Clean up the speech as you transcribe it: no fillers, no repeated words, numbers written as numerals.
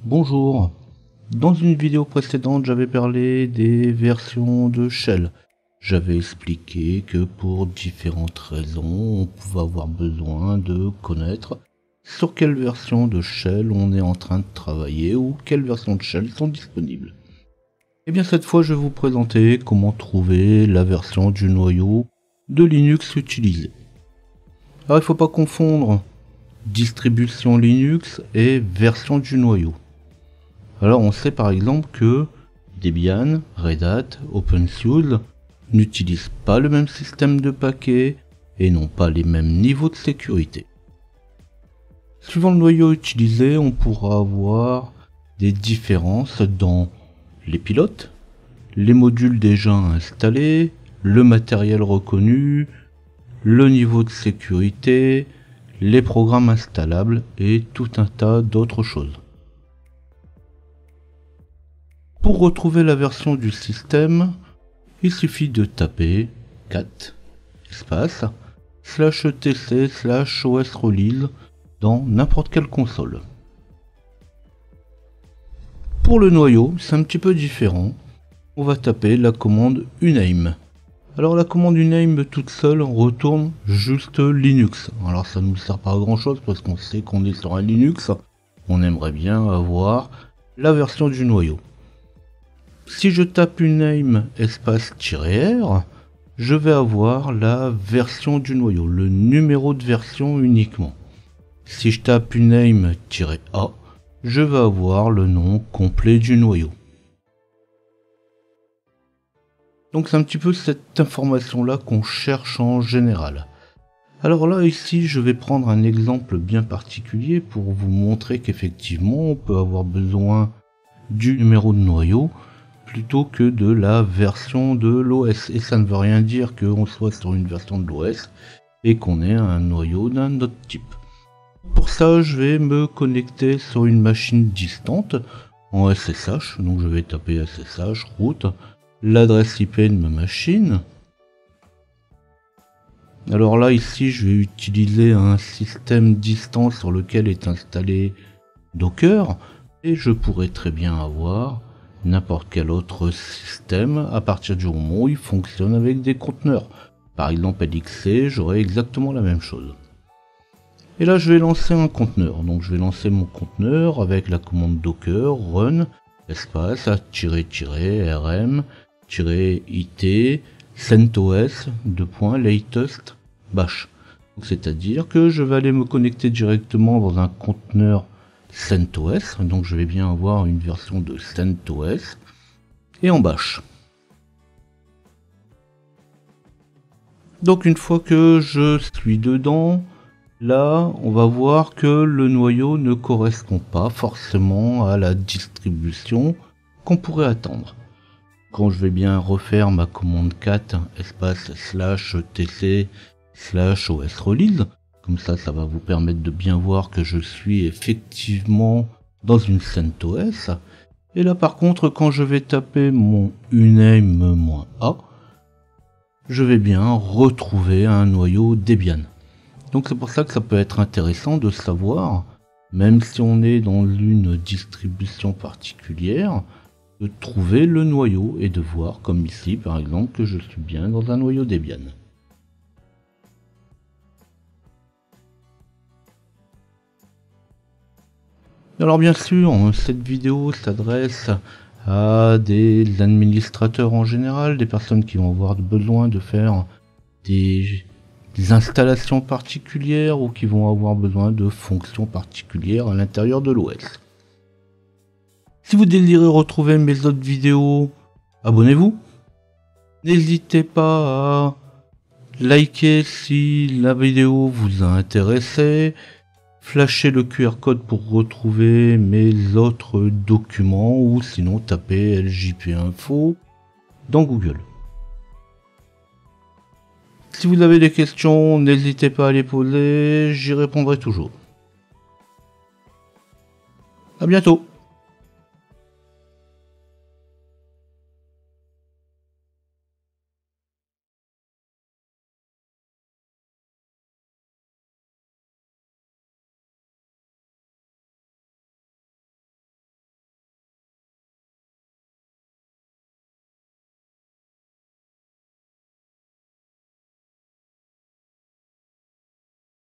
Bonjour. Dans une vidéo précédente, j'avais parlé des versions de Shell. J'avais expliqué que pour différentes raisons, on pouvait avoir besoin de connaître sur quelle version de Shell on est en train de travailler ou quelles versions de Shell sont disponibles. Et bien cette fois, je vais vous présenter comment trouver la version du noyau de Linux utilisée. Alors il ne faut pas confondre distribution Linux et version du noyau. Alors on sait par exemple que Debian, Red Hat, OpenSUSE n'utilisent pas le même système de paquets et n'ont pas les mêmes niveaux de sécurité. Suivant le noyau utilisé, on pourra avoir des différences dans les pilotes, les modules déjà installés, le matériel reconnu, le niveau de sécurité, les programmes installables et tout un tas d'autres choses. Pour retrouver la version du système, il suffit de taper cat espace /etc/osrelease dans n'importe quelle console. Pour le noyau, c'est un petit peu différent. On va taper la commande uname. Alors la commande uname toute seule retourne juste Linux. Alors ça ne nous sert pas à grand chose parce qu'on sait qu'on est sur un Linux. On aimerait bien avoir la version du noyau. Si je tape uname espace -r, je vais avoir la version du noyau, le numéro de version uniquement. Si je tape uname-a, je vais avoir le nom complet du noyau. Donc c'est un petit peu cette information là qu'on cherche en général. Alors là ici je vais prendre un exemple bien particulier pour vous montrer qu'effectivement on peut avoir besoin du numéro de noyau plutôt que de la version de l'OS. Et ça ne veut rien dire qu'on soit sur une version de l'OS et qu'on ait un noyau d'un autre type. Pour ça, je vais me connecter sur une machine distante en SSH. Donc je vais taper SSH route, l'adresse IP de ma machine. Alors là, ici, je vais utiliser un système distant sur lequel est installé Docker et je pourrais très bien avoir n'importe quel autre système à partir du moment où il fonctionne avec des conteneurs. Par exemple LXC, j'aurai exactement la même chose. Et là je vais lancer un conteneur. Donc je vais lancer mon conteneur avec la commande docker run espace -rm-it centos latest bash. C'est-à-dire que je vais aller me connecter directement dans un conteneur CentOS, donc je vais bien avoir une version de CentOS et en bash. Donc une fois que je suis dedans, là on va voir que le noyau ne correspond pas forcément à la distribution qu'on pourrait attendre. Quand je vais bien refaire ma commande cat espace /tc/osrelease, comme ça va vous permettre de bien voir que je suis effectivement dans une CentOS. Et là par contre, quand je vais taper mon uname-a, je vais bien retrouver un noyau Debian. Donc c'est pour ça que ça peut être intéressant de savoir, même si on est dans une distribution particulière, de trouver le noyau et de voir, comme ici par exemple, que je suis bien dans un noyau Debian. Alors bien sûr, cette vidéo s'adresse à des administrateurs en général, des personnes qui vont avoir besoin de faire des installations particulières ou qui vont avoir besoin de fonctions particulières à l'intérieur de l'OS. Si vous désirez retrouver mes autres vidéos, abonnez-vous. N'hésitez pas à liker si la vidéo vous a intéressé. Flashez le QR code pour retrouver mes autres documents ou sinon tapez LJP Info dans Google. Si vous avez des questions, n'hésitez pas à les poser, j'y répondrai toujours. À bientôt.